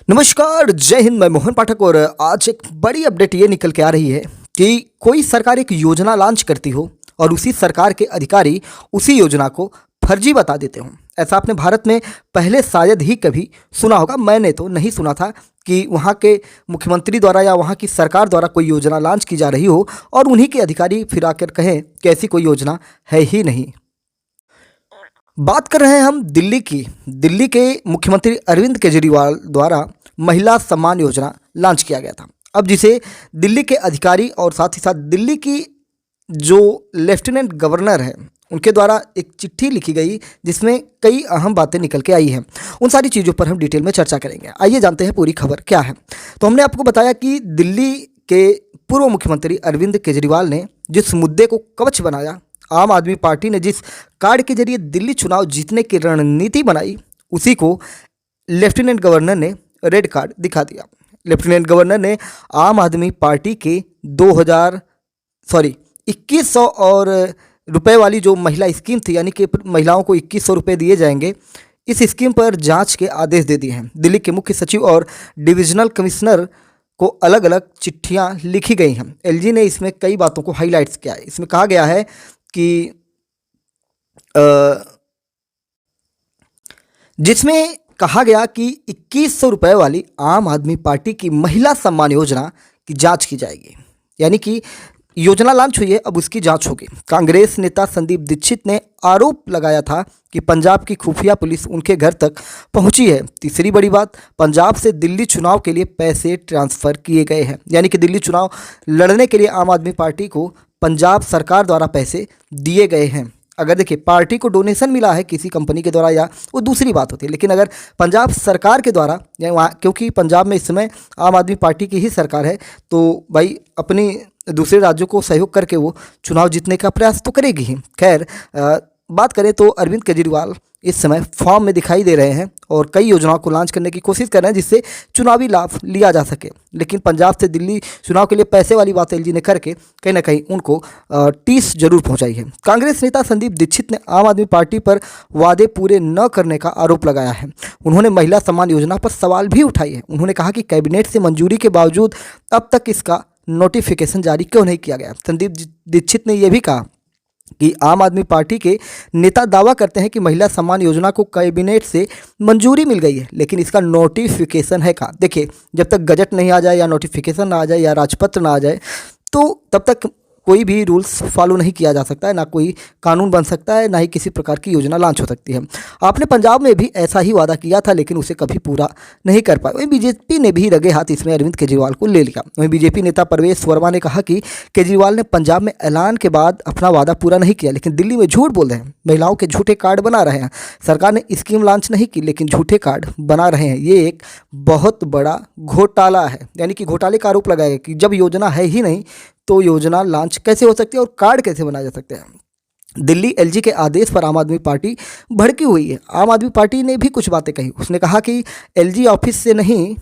नमस्कार, जय हिंद। मैं मोहन पाठक और आज एक बड़ी अपडेट ये निकल के आ रही है कि कोई सरकार एक योजना लॉन्च करती हो और उसी सरकार के अधिकारी उसी योजना को फर्जी बता देते हो। ऐसा आपने भारत में पहले शायद ही कभी सुना होगा। मैंने तो नहीं सुना था कि वहाँ के मुख्यमंत्री द्वारा या वहाँ की सरकार द्वारा कोई योजना लॉन्च की जा रही हो और उन्हीं के अधिकारी फिर आकर कहें कि ऐसी कोई योजना है ही नहीं। बात कर रहे हैं हम दिल्ली की। दिल्ली के मुख्यमंत्री अरविंद केजरीवाल द्वारा महिला सम्मान योजना लॉन्च किया गया था। अब जिसे दिल्ली के अधिकारी और साथ ही साथ दिल्ली की जो लेफ्टिनेंट गवर्नर है उनके द्वारा एक चिट्ठी लिखी गई जिसमें कई अहम बातें निकल के आई हैं। उन सारी चीज़ों पर हम डिटेल में चर्चा करेंगे। आइए जानते हैं पूरी खबर क्या है। तो हमने आपको बताया कि दिल्ली के पूर्व मुख्यमंत्री अरविंद केजरीवाल ने जिस मुद्दे को कवच बनाया, आम आदमी पार्टी ने जिस कार्ड के जरिए दिल्ली चुनाव जीतने की रणनीति बनाई, उसी को लेफ्टिनेंट गवर्नर ने रेड कार्ड दिखा दिया। लेफ्टिनेंट गवर्नर ने आम आदमी पार्टी के 2100 और रुपए वाली जो महिला स्कीम थी, यानी कि महिलाओं को 2100 रुपये दिए जाएंगे, इस स्कीम पर जांच के आदेश दे दिए हैं। दिल्ली के मुख्य सचिव और डिविजनल कमिश्नर को अलग अलग चिट्ठियां लिखी गई हैं। एलजी ने इसमें कई बातों को हाईलाइट्स किया है। इसमें कहा गया है कि जिसमें कहा गया कि 2100 रुपये वाली आम आदमी पार्टी की महिला सम्मान योजना की जांच की जाएगी। यानी कि योजना लॉन्च हुई है, अब उसकी जांच होगी। कांग्रेस नेता संदीप दीक्षित ने आरोप लगाया था कि पंजाब की खुफिया पुलिस उनके घर तक पहुंची है। तीसरी बड़ी बात, पंजाब से दिल्ली चुनाव के लिए पैसे ट्रांसफ़र किए गए हैं। यानी कि दिल्ली चुनाव लड़ने के लिए आम आदमी पार्टी को पंजाब सरकार द्वारा पैसे दिए गए हैं। अगर देखिए पार्टी को डोनेशन मिला है किसी कंपनी के द्वारा या वो दूसरी बात होती है, लेकिन अगर पंजाब सरकार के द्वारा या वहाँ, क्योंकि पंजाब में इस समय आम आदमी पार्टी की ही सरकार है, तो भाई अपनी दूसरे राज्यों को सहयोग करके वो चुनाव जीतने का प्रयास तो करेगी ही। खैर, बात करें तो अरविंद केजरीवाल इस समय फॉर्म में दिखाई दे रहे हैं और कई योजनाओं को लॉन्च करने की कोशिश कर रहे हैं जिससे चुनावी लाभ लिया जा सके। लेकिन पंजाब से दिल्ली चुनाव के लिए पैसे वाली बात एलजी ने करके कहीं ना कहीं उनको टीस जरूर पहुंचाई है। कांग्रेस नेता संदीप दीक्षित ने आम आदमी पार्टी पर वादे पूरे न करने का आरोप लगाया है। उन्होंने महिला सम्मान योजना पर सवाल भी उठाई है। उन्होंने कहा कि कैबिनेट से मंजूरी के बावजूद अब तक इसका नोटिफिकेशन जारी क्यों नहीं किया गया। संदीप दीक्षित ने यह भी कहा कि आम आदमी पार्टी के नेता दावा करते हैं कि महिला सम्मान योजना को कैबिनेट से मंजूरी मिल गई है, लेकिन इसका नोटिफिकेशन है कहाँ। देखिए, जब तक गजट नहीं आ जाए या नोटिफिकेशन ना आ जाए या राजपत्र ना आ जाए, तो तब तक कोई भी रूल्स फॉलो नहीं किया जा सकता है, ना कोई कानून बन सकता है, ना ही किसी प्रकार की योजना लॉन्च हो सकती है। आपने पंजाब में भी ऐसा ही वादा किया था, लेकिन उसे कभी पूरा नहीं कर पाए। वहीं बीजेपी ने भी रगे हाथ इसमें अरविंद केजरीवाल को ले लिया। वहीं बीजेपी नेता परवेश वर्मा ने कहा कि केजरीवाल ने पंजाब में ऐलान के बाद अपना वादा पूरा नहीं किया, लेकिन दिल्ली में झूठ बोल रहे हैं, महिलाओं के झूठे कार्ड बना रहे हैं। सरकार ने स्कीम लॉन्च नहीं की, लेकिन झूठे कार्ड बना रहे हैं। ये एक बहुत बड़ा घोटाला है। यानी कि घोटाले का आरोप लगाया कि जब योजना है ही नहीं तो योजना लॉन्च कैसे हो सकती है और कार्ड कैसे बनाए जा सकते हैं। दिल्ली एलजी के आदेश पर आम आदमी पार्टी भड़की हुई है। आम आदमी पार्टी ने भी कुछ बातें कही। उसने कहा कि एलजी ऑफिस से नहीं,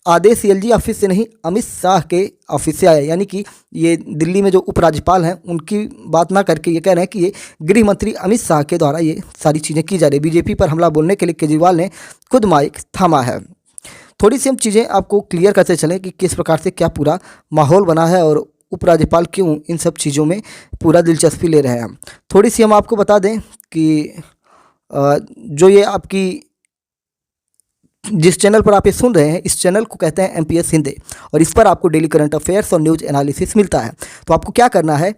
आदेश एलजी ऑफिस से नहीं, अमित शाह के ऑफिस से आया। यानी कि ये दिल्ली में जो उपराज्यपाल हैं उनकी बात ना करके ये कह रहे हैं कि ये गृह मंत्री अमित शाह के द्वारा ये सारी चीज़ें की जा रही। बीजेपी पर हमला बोलने के लिए केजरीवाल ने खुद माइक थामा है। थोड़ी सी हम चीज़ें आपको क्लियर करते चलें कि किस प्रकार से क्या पूरा माहौल बना है और उपराज्यपाल क्यों इन सब चीज़ों में पूरा दिलचस्पी ले रहे हैं। थोड़ी सी हम आपको बता दें कि जो ये आपकी जिस चैनल पर आप ये सुन रहे हैं, इस चैनल को कहते हैं एमपीएस हिंदी, और इस पर आपको डेली करंट अफेयर्स और न्यूज़ एनालिसिस मिलता है। तो आपको क्या करना है,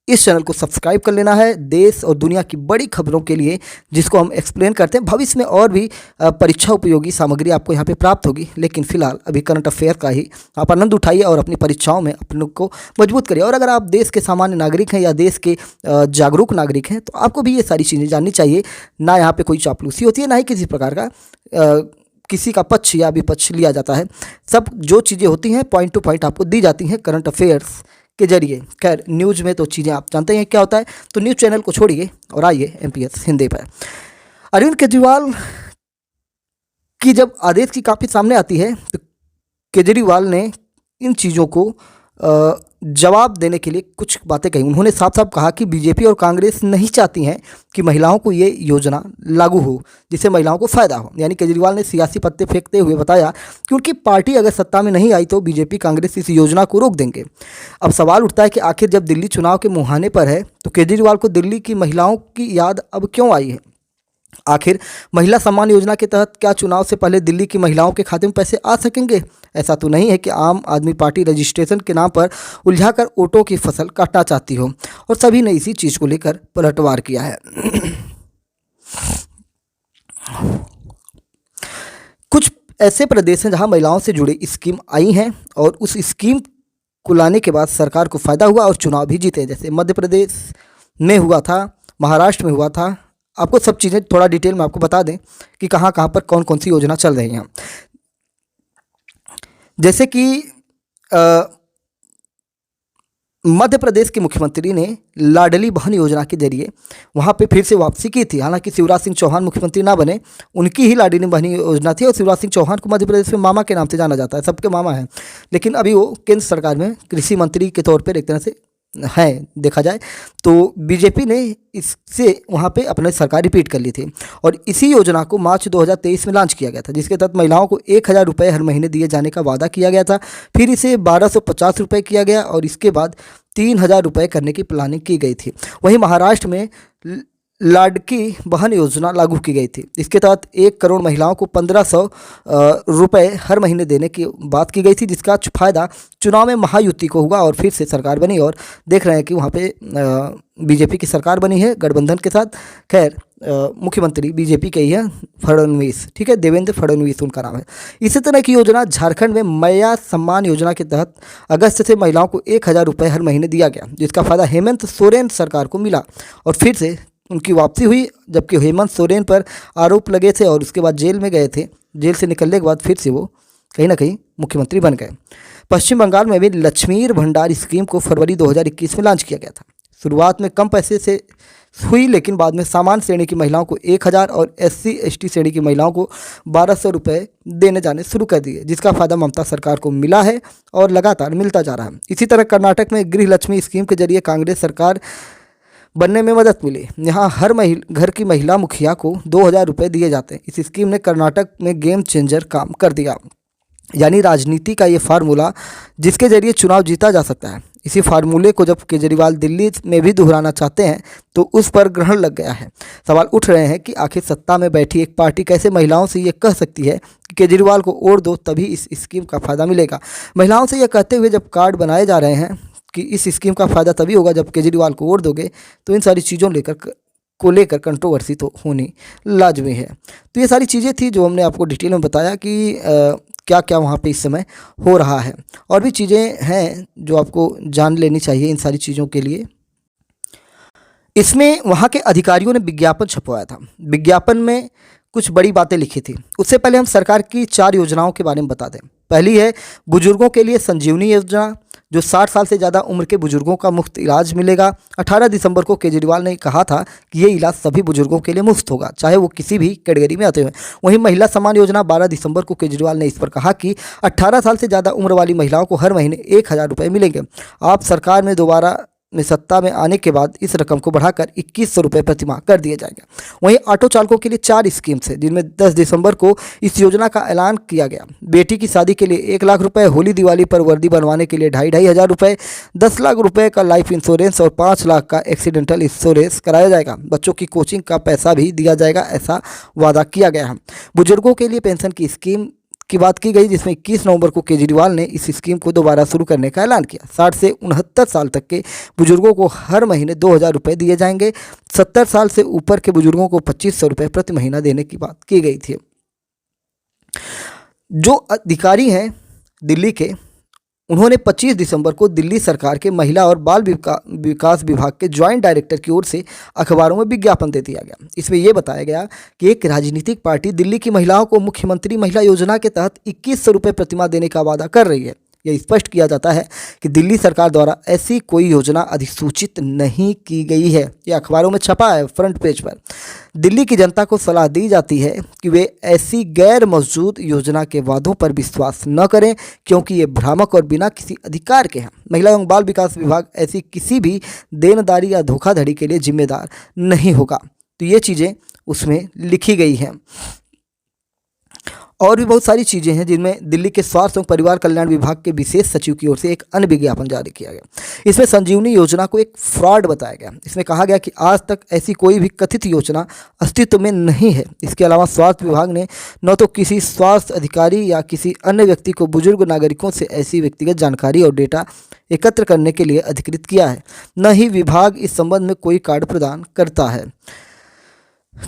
इस चैनल को सब्सक्राइब कर लेना है देश और दुनिया की बड़ी खबरों के लिए, जिसको हम एक्सप्लेन करते हैं। भविष्य में और भी परीक्षा उपयोगी सामग्री आपको यहाँ पे प्राप्त होगी, लेकिन फिलहाल अभी करंट अफेयर का ही आप आनंद उठाइए और अपनी परीक्षाओं में अपने को मजबूत करिए। और अगर आप देश के सामान्य नागरिक हैं या देश के जागरूक नागरिक हैं, तो आपको भी ये सारी चीज़ें जाननी चाहिए। ना यहाँ पर कोई चापलूसी होती है, ना ही किसी प्रकार का किसी का पक्ष या विपक्ष लिया जाता है। सब जो चीज़ें होती हैं पॉइंट टू पॉइंट आपको दी जाती हैं करंट अफेयर्स के जरिए। खैर, न्यूज़ में तो चीज़ें आप जानते हैं क्या होता है, तो न्यूज़ चैनल को छोड़िए और आइए एमपीएस हिंदी पर। अरविंद केजरीवाल की जब आदेश की काफ़ी सामने आती है, तो केजरीवाल ने इन चीज़ों को जवाब देने के लिए कुछ बातें कही। उन्होंने साफ साफ कहा कि बीजेपी और कांग्रेस नहीं चाहती हैं कि महिलाओं को ये योजना लागू हो जिससे महिलाओं को फ़ायदा हो। यानी केजरीवाल ने सियासी पत्ते फेंकते हुए बताया कि उनकी पार्टी अगर सत्ता में नहीं आई तो बीजेपी कांग्रेस इस योजना को रोक देंगे। अब सवाल उठता है कि आखिर जब दिल्ली चुनाव के मुहाने पर है तो केजरीवाल को दिल्ली की महिलाओं की याद अब क्यों आई है? आखिर महिला सम्मान योजना के तहत क्या चुनाव से पहले दिल्ली की महिलाओं के खाते में पैसे आ सकेंगे? ऐसा तो नहीं है कि आम आदमी पार्टी रजिस्ट्रेशन के नाम पर उलझाकर वोटों की फसल काटना चाहती हो और सभी ने इसी चीज़ को लेकर पलटवार किया है। कुछ ऐसे प्रदेश हैं जहां महिलाओं से जुड़ी स्कीम आई हैं और उस स्कीम को लाने के बाद सरकार को फ़ायदा हुआ और चुनाव भी जीते। जैसे मध्य प्रदेश में हुआ था, महाराष्ट्र में हुआ था। आपको सब चीज़ें थोड़ा डिटेल में आपको बता दें कि कहाँ कहाँ पर कौन कौन सी योजना चल रही हैं। जैसे कि मध्य प्रदेश के मुख्यमंत्री ने लाडली बहन योजना के जरिए वहाँ पे फिर से वापसी की थी। हालांकि शिवराज सिंह चौहान मुख्यमंत्री ना बने, उनकी ही लाडली बहन योजना थी और शिवराज सिंह चौहान को मध्य प्रदेश में मामा के नाम से जाना जाता है, सबके मामा हैं। लेकिन अभी वो केंद्र सरकार में कृषि मंत्री के तौर पर एक तरह से हैं देखा जाए तो बीजेपी ने इससे वहाँ पे अपने सरकार रिपीट कर ली थी और इसी योजना को मार्च 2023 में लॉन्च किया गया था, जिसके तहत महिलाओं को 1000 रुपये हर महीने दिए जाने का वादा किया गया था। फिर इसे 1250 रुपये किया गया और इसके बाद 3000 रुपये करने की प्लानिंग की गई थी। वहीं महाराष्ट्र में लाडकी बहन योजना लागू की गई थी। इसके तहत 1 करोड़ महिलाओं को 1500 रुपये हर महीने देने की बात की गई थी, जिसका फ़ायदा चुनाव में महायुति को हुआ और फिर से सरकार बनी और देख रहे हैं कि वहाँ पे बीजेपी की सरकार बनी है गठबंधन के साथ। खैर मुख्यमंत्री बीजेपी के ही है, फडणवीस, ठीक है, देवेंद्र फडणवीस उनका नाम है। इसी तरह की योजना झारखंड में मैया सम्मान योजना के तहत अगस्त से महिलाओं को 1000 रुपये हर महीने दिया गया, जिसका फ़ायदा हेमंत सोरेन सरकार को मिला और फिर से उनकी वापसी हुई, जबकि हेमंत सोरेन पर आरोप लगे थे और उसके बाद जेल में गए थे। जेल से निकलने के बाद फिर से वो कहीं ना कहीं मुख्यमंत्री बन गए। पश्चिम बंगाल में भी लक्ष्मीर भंडार स्कीम को फरवरी 2021 में लॉन्च किया गया था। शुरुआत में कम पैसे से हुई, लेकिन बाद में सामान्य श्रेणी की महिलाओं को 1000 और SC/ST श्रेणी की महिलाओं को 1200 रुपये देने जाने शुरू कर दिए, जिसका फ़ायदा ममता सरकार को मिला है और लगातार मिलता जा रहा है। इसी तरह कर्नाटक में गृह लक्ष्मी स्कीम के जरिए कांग्रेस सरकार बनने में मदद मिली। यहाँ हर घर की महिला मुखिया को 2000 रुपये दिए जाते हैं। इस स्कीम ने कर्नाटक में गेम चेंजर काम कर दिया। यानी राजनीति का ये फार्मूला जिसके जरिए चुनाव जीता जा सकता है, इसी फार्मूले को जब केजरीवाल दिल्ली में भी दोहराना चाहते हैं तो उस पर ग्रहण लग गया है। सवाल उठ रहे हैं कि आखिर सत्ता में बैठी एक पार्टी कैसे महिलाओं से ये कह सकती है कि केजरीवाल को वोट दो तभी इस स्कीम का फ़ायदा मिलेगा। महिलाओं से यह कहते हुए जब कार्ड बनाए जा रहे हैं कि इस स्कीम का फ़ायदा तभी होगा जब केजरीवाल को वोट दोगे, तो इन सारी चीज़ों को लेकर कंट्रोवर्सी तो होनी लाजमी है। तो ये सारी चीज़ें थी जो हमने आपको डिटेल में बताया कि क्या क्या वहाँ पे इस समय हो रहा है। और भी चीज़ें हैं जो आपको जान लेनी चाहिए इन सारी चीज़ों के लिए। इसमें वहाँ के अधिकारियों ने विज्ञापन छपवाया था। विज्ञापन में कुछ बड़ी बातें लिखी थी। उससे पहले हम सरकार की 4 योजनाओं के बारे में बता दें। पहली है बुजुर्गों के लिए संजीवनी योजना, जो 60 साल से ज़्यादा उम्र के बुजुर्गों का मुफ्त इलाज मिलेगा। 18 दिसंबर को केजरीवाल ने कहा था कि ये इलाज सभी बुजुर्गों के लिए मुफ्त होगा, चाहे वो किसी भी कैटेगरी में आते हुए। वहीं महिला सम्मान योजना 12 दिसंबर को केजरीवाल ने इस पर कहा कि 18 साल से ज़्यादा उम्र वाली महिलाओं को हर महीने 1000 रुपये मिलेंगे। आप सरकार में दोबारा में सत्ता में आने के बाद इस रकम को बढ़ाकर 2100 रुपये प्रतिमाह कर दिए जाएंगे। वहीं ऑटो चालकों के लिए 4 स्कीम्स हैं, जिनमें 10 दिसंबर को इस योजना का ऐलान किया गया। बेटी की शादी के लिए 1 लाख रुपए, होली दिवाली पर वर्दी बनवाने के लिए 2,500 हज़ार रुपये, 10 लाख रुपए का लाइफ इंश्योरेंस और 5 लाख का एक्सीडेंटल इंश्योरेंस कराया जाएगा। बच्चों की कोचिंग का पैसा भी दिया जाएगा, ऐसा वादा किया गया है। बुजुर्गों के लिए पेंशन की स्कीम की बात की गई, जिसमें 21 नवंबर को केजरीवाल ने इस स्कीम को दोबारा शुरू करने का ऐलान किया। 60 से 69 साल तक के बुजुर्गों को हर महीने 2000 रुपये दिए जाएंगे। 70 साल से ऊपर के बुजुर्गों को 2500 रुपये प्रति महीना देने की बात की गई थी। जो अधिकारी हैं दिल्ली के, उन्होंने 25 दिसंबर को दिल्ली सरकार के महिला और बाल विकास विभाग के ज्वाइंट डायरेक्टर की ओर से अखबारों में विज्ञापन दे दिया गया। इसमें यह बताया गया कि एक राजनीतिक पार्टी दिल्ली की महिलाओं को मुख्यमंत्री महिला योजना के तहत 2100 रुपये प्रतिमाह देने का वादा कर रही है। यह स्पष्ट किया जाता है कि दिल्ली सरकार द्वारा ऐसी कोई योजना अधिसूचित नहीं की गई है। यह अखबारों में छपा है फ्रंट पेज पर। दिल्ली की जनता को सलाह दी जाती है कि वे ऐसी गैर मौजूद योजना के वादों पर विश्वास न करें, क्योंकि ये भ्रामक और बिना किसी अधिकार के हैं। महिला एवं बाल विकास विभाग ऐसी किसी भी देनदारी या धोखाधड़ी के लिए जिम्मेदार नहीं होगा। तो ये चीज़ें उसमें लिखी गई हैं। और भी बहुत सारी चीज़ें हैं जिनमें दिल्ली के स्वास्थ्य एवं परिवार कल्याण विभाग के विशेष सचिव की ओर से एक अन्य विज्ञापन जारी किया गया। इसमें संजीवनी योजना को एक फ्रॉड बताया गया। इसमें कहा गया कि आज तक ऐसी कोई भी कथित योजना अस्तित्व में नहीं है। इसके अलावा स्वास्थ्य विभाग ने न तो किसी स्वास्थ्य अधिकारी या किसी अन्य व्यक्ति को बुजुर्ग नागरिकों से ऐसी व्यक्तिगत जानकारी और डेटा एकत्र करने के लिए अधिकृत किया है, न ही विभाग इस संबंध में कोई कार्ड प्रदान करता है।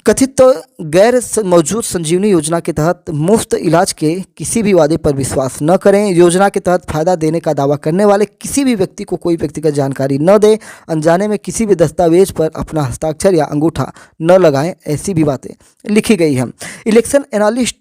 कथित गैर मौजूद संजीवनी योजना के तहत मुफ्त इलाज के किसी भी वादे पर विश्वास न करें। योजना के तहत फायदा देने का दावा करने वाले किसी भी व्यक्ति को कोई व्यक्तिगत जानकारी न दें। अनजाने में किसी भी दस्तावेज पर अपना हस्ताक्षर या अंगूठा न लगाएं। ऐसी भी बातें लिखी गई हैं। इलेक्शन एनालिस्ट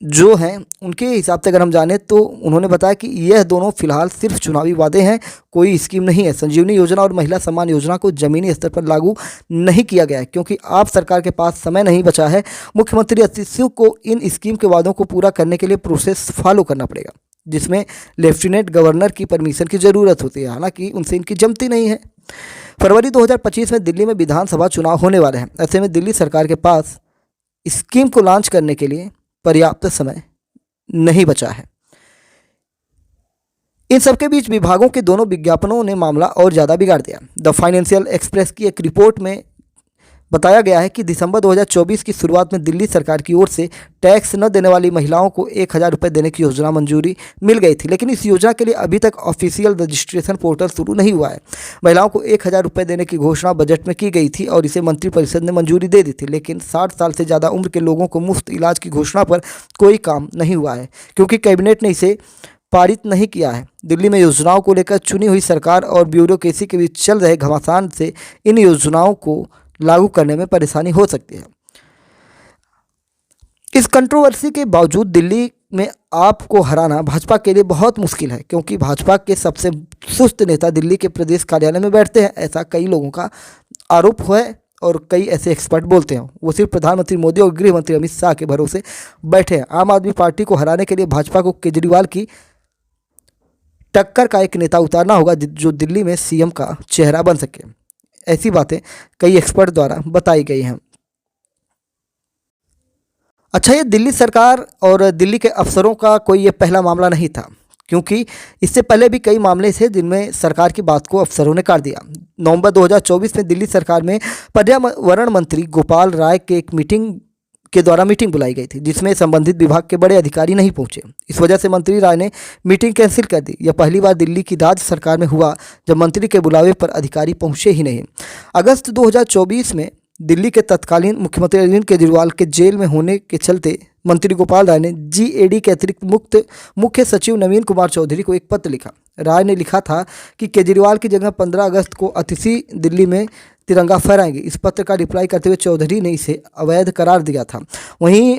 जो हैं उनके हिसाब से अगर हम जानें तो उन्होंने बताया कि यह दोनों फिलहाल सिर्फ चुनावी वादे हैं, कोई स्कीम नहीं है। संजीवनी योजना और महिला सम्मान योजना को जमीनी स्तर पर लागू नहीं किया गया है, क्योंकि आप सरकार के पास समय नहीं बचा है। मुख्यमंत्री सचिव को इन स्कीम के वादों को पूरा करने के लिए प्रोसेस फॉलो करना पड़ेगा, जिसमें लेफ्टिनेंट गवर्नर की परमिशन की ज़रूरत होती है। हालांकि उनसे इनकी जमती नहीं है। फरवरी 2025 में दिल्ली में विधानसभा चुनाव होने वाले हैं। ऐसे में दिल्ली सरकार के पास स्कीम को लॉन्च करने के लिए पर्याप्त समय नहीं बचा है। इन सबके बीच विभागों के दोनों विज्ञापनों ने मामला और ज़्यादा बिगाड़ दिया। द फाइनेंशियल एक्सप्रेस की एक रिपोर्ट में बताया गया है कि दिसंबर 2024 की शुरुआत में दिल्ली सरकार की ओर से टैक्स न देने वाली महिलाओं को 1000 रुपये देने की योजना मंजूरी मिल गई थी, लेकिन इस योजना के लिए अभी तक ऑफिशियल रजिस्ट्रेशन पोर्टल शुरू नहीं हुआ है। महिलाओं को 1000 रुपये देने की घोषणा बजट में की गई थी और इसे मंत्रिपरिषद ने मंजूरी दे दी थी, लेकिन 60 साल से ज़्यादा उम्र के लोगों को मुफ्त इलाज की घोषणा पर कोई काम नहीं हुआ है, क्योंकि कैबिनेट ने इसे पारित नहीं किया है। दिल्ली में योजनाओं को लेकर चुनी हुई सरकार और ब्यूरोक्रेसी के बीच चल रहे घमासान से इन योजनाओं को लागू करने में परेशानी हो सकती है। इस कंट्रोवर्सी के बावजूद दिल्ली में आपको हराना भाजपा के लिए बहुत मुश्किल है, क्योंकि भाजपा के सबसे सुस्त नेता दिल्ली के प्रदेश कार्यालय में बैठते हैं, ऐसा कई लोगों का आरोप है और कई ऐसे एक्सपर्ट बोलते हैं। वो सिर्फ प्रधानमंत्री मोदी और गृह मंत्री अमित शाह के भरोसे बैठे हैं। आम आदमी पार्टी को हराने के लिए भाजपा को केजरीवाल की टक्कर का एक नेता उतारना होगा जो दिल्ली में सीएम का चेहरा बन सके। ऐसी बातें कई एक्सपर्ट द्वारा बताई गई हैं। अच्छा, ये दिल्ली सरकार और दिल्ली के अफसरों का कोई ये पहला मामला नहीं था, क्योंकि इससे पहले भी कई मामले थे जिनमें सरकार की बात को अफसरों ने काट दिया। नवंबर 2024 में दिल्ली सरकार में पर्यावरण मंत्री गोपाल राय के एक मीटिंग बुलाई गई थी, जिसमें संबंधित विभाग के बड़े अधिकारी नहीं पहुंचे। इस वजह से मंत्री राय ने मीटिंग कैंसिल कर दी। यह पहली बार दिल्ली की राज्य सरकार में हुआ जब मंत्री के बुलावे पर अधिकारी पहुंचे ही नहीं। अगस्त 2024 में दिल्ली के तत्कालीन मुख्यमंत्री अरविंद केजरीवाल के जेल में होने के चलते मंत्री गोपाल राय ने जीएडी के अतिरिक्त मुख्य सचिव नवीन कुमार चौधरी को एक पत्र लिखा। राय ने लिखा था कि केजरीवाल की जगह 15 अगस्त को अतिथि दिल्ली में तिरंगा फहराएंगे। इस पत्र का रिप्लाई करते हुए चौधरी ने इसे अवैध करार दिया था। वहीं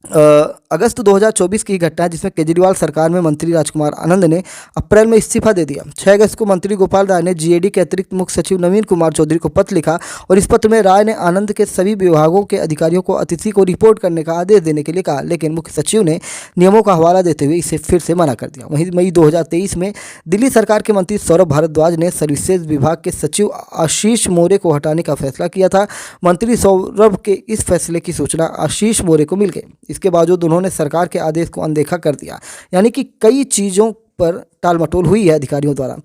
अगस्त 2024 की घटना है जिसमें केजरीवाल सरकार में मंत्री राजकुमार आनंद ने अप्रैल में इस्तीफा दे दिया। 6 अगस्त को मंत्री गोपाल राय ने जीएडी के अतिरिक्त मुख्य सचिव नवीन कुमार चौधरी को पत्र लिखा और इस पत्र में राय ने आनंद के सभी विभागों के अधिकारियों को अतिथि को रिपोर्ट करने का आदेश देने के लिए कहा, लेकिन मुख्य सचिव ने नियमों का हवाला देते हुए इसे फिर से मना कर दिया। वहीं मई 2023 में दिल्ली सरकार के मंत्री सौरभ भारद्वाज ने सर्विसेज विभाग के सचिव आशीष मोरे को हटाने का फैसला किया था। मंत्री सौरभ के इस फैसले की सूचना आशीष मोरे को मिल गई। इसके बावजूद उन्होंने सरकार के आदेश को अनदेखा कर दिया। यानी कि कई चीज़ों पर टालमटोल हुई है अधिकारियों द्वारा।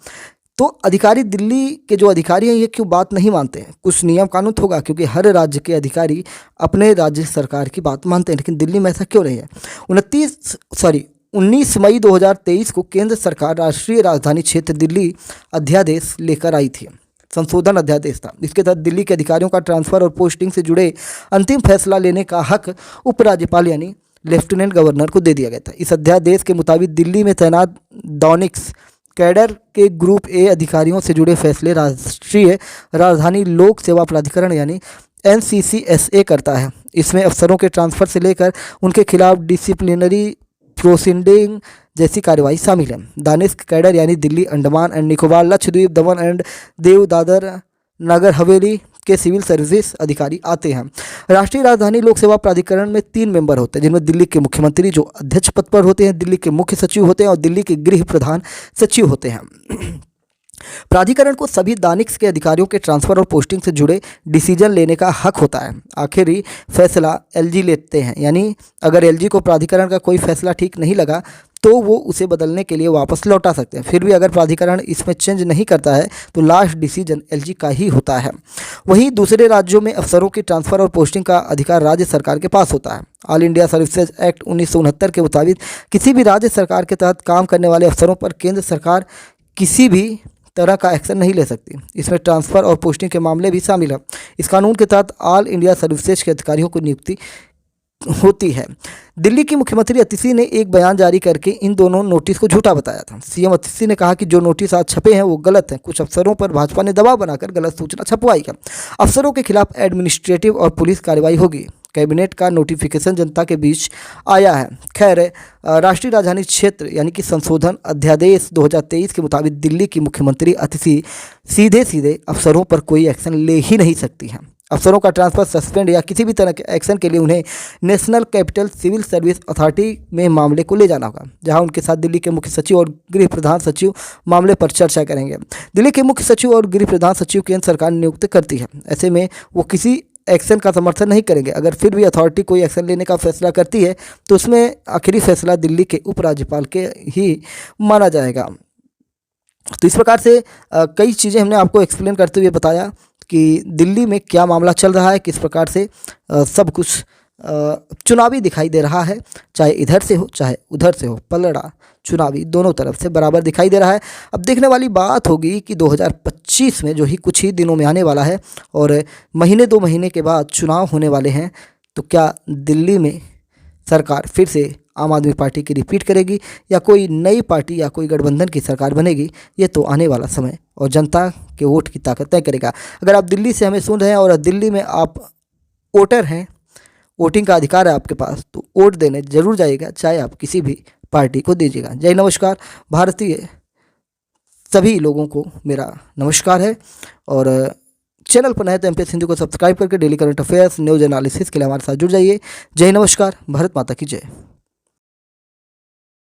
तो अधिकारी, दिल्ली के जो अधिकारी हैं, ये क्यों बात नहीं मानते हैं? कुछ नियम कानून होगा, क्योंकि हर राज्य के अधिकारी अपने राज्य सरकार की बात मानते हैं, लेकिन दिल्ली में ऐसा क्यों नहीं है? 19 मई 2023 को केंद्र सरकार राष्ट्रीय राजधानी क्षेत्र दिल्ली अध्यादेश लेकर आई थी। संशोधन अध्यादेश था। इसके तहत दिल्ली के अधिकारियों का ट्रांसफर और पोस्टिंग से जुड़े अंतिम फैसला लेने का हक उपराज्यपाल यानी लेफ्टिनेंट गवर्नर को दे दिया गया था। इस अध्यादेश के मुताबिक दिल्ली में तैनात डॉनिक्स कैडर के ग्रुप ए अधिकारियों से जुड़े फैसले राष्ट्रीय राजधानी लोक सेवा प्राधिकरण यानी NCCSA करता है। इसमें अफसरों के ट्रांसफ़र से लेकर उनके खिलाफ डिसिप्लिनरी प्रोसीडिंग जैसी कार्यवाही शामिल है। दानिश कैडर यानी Delhi, Andaman and Nicobar, Lakshadweep, Daman and Diu, Dadar Nagar Haveli के सिविल सर्विसेज अधिकारी आते हैं। राष्ट्रीय राजधानी लोक सेवा प्राधिकरण में 3 मेंबर होते हैं, जिनमें दिल्ली के मुख्यमंत्री जो अध्यक्ष पद पर होते हैं, दिल्ली के मुख्य सचिव होते हैं और दिल्ली के गृह प्रधान सचिव होते हैं। प्राधिकरण को सभी दानिश के अधिकारियों के ट्रांसफर और पोस्टिंग से जुड़े डिसीजन लेने का हक होता है। आखिरी फैसला एलजी लेते हैं, यानी अगर एलजी को प्राधिकरण का कोई फैसला ठीक नहीं लगा तो वो उसे बदलने के लिए वापस लौटा सकते हैं। फिर भी अगर प्राधिकरण इसमें चेंज नहीं करता है तो लास्ट डिसीजन एलजी का ही होता है। वहीं दूसरे राज्यों में अफसरों की ट्रांसफ़र और पोस्टिंग का अधिकार राज्य सरकार के पास होता है। ऑल इंडिया सर्विसेज एक्ट 1969 के मुताबिक किसी भी राज्य सरकार के तहत काम करने वाले अफसरों पर केंद्र सरकार किसी भी तरह का एक्शन नहीं ले सकती। इसमें ट्रांसफ़र और पोस्टिंग के मामले भी शामिल है। इस कानून के तहत ऑल इंडिया सर्विसेज के अधिकारियों को नियुक्ति होती है। दिल्ली की मुख्यमंत्री अतिशी ने एक बयान जारी करके इन दोनों नोटिस को झूठा बताया था। सीएम अतिशी ने कहा कि जो नोटिस आज छपे हैं वो गलत हैं। कुछ अफसरों पर भाजपा ने दबाव बनाकर गलत सूचना छपवाई है। अफसरों के खिलाफ एडमिनिस्ट्रेटिव और पुलिस कार्रवाई होगी। कैबिनेट का नोटिफिकेशन जनता के बीच आया है। खैर, राष्ट्रीय राजधानी क्षेत्र यानी कि संशोधन अध्यादेश 2023 के मुताबिक दिल्ली की मुख्यमंत्री अतिशी सीधे सीधे अफसरों पर कोई एक्शन ले ही नहीं सकती हैं। अफसरों का ट्रांसफर, सस्पेंड या किसी भी तरह के एक्शन के लिए उन्हें national capital civil service authority में मामले को ले जाना होगा, जहां उनके साथ दिल्ली के मुख्य सचिव और गृह प्रधान सचिव मामले पर चर्चा करेंगे। दिल्ली के मुख्य सचिव और गृह प्रधान सचिव केंद्र सरकार नियुक्त करती है। ऐसे में वो किसी एक्शन का समर्थन नहीं करेंगे। अगर फिर भी अथॉरिटी कोई एक्शन लेने का फैसला करती है तो उसमें आखिरी फैसला दिल्ली के उपराज्यपाल के ही माना जाएगा। तो इस प्रकार से कई चीज़ें हमने आपको एक्सप्लेन करते हुए बताया कि दिल्ली में क्या मामला चल रहा है, किस प्रकार से सब कुछ चुनावी दिखाई दे रहा है, चाहे इधर से हो चाहे उधर से हो, पलड़ा चुनावी दोनों तरफ से बराबर दिखाई दे रहा है। अब देखने वाली बात होगी कि 2025 में जो ही कुछ ही दिनों में आने वाला है और महीने 2 महीने के बाद चुनाव होने वाले हैं, तो क्या दिल्ली में सरकार फिर से आम आदमी पार्टी की रिपीट करेगी या कोई नई पार्टी या कोई गठबंधन की सरकार बनेगी, ये तो आने वाला समय और जनता के वोट की ताकत तय करेगा। अगर आप दिल्ली से हमें सुन रहे हैं और दिल्ली में आप वोटर हैं, वोटिंग का अधिकार है आपके पास, तो वोट देने जरूर जाइएगा, चाहे आप किसी भी पार्टी को दीजिएगा। जय नमस्कार। भारतीय सभी लोगों को मेरा नमस्कार है और चैनल पर नए तो एमपीएस हिंदी को सब्सक्राइब करके daily current affairs, news analysis के लिए हमारे साथ जुड़ जाइए। जय नमस्कार। भारत माता की जय।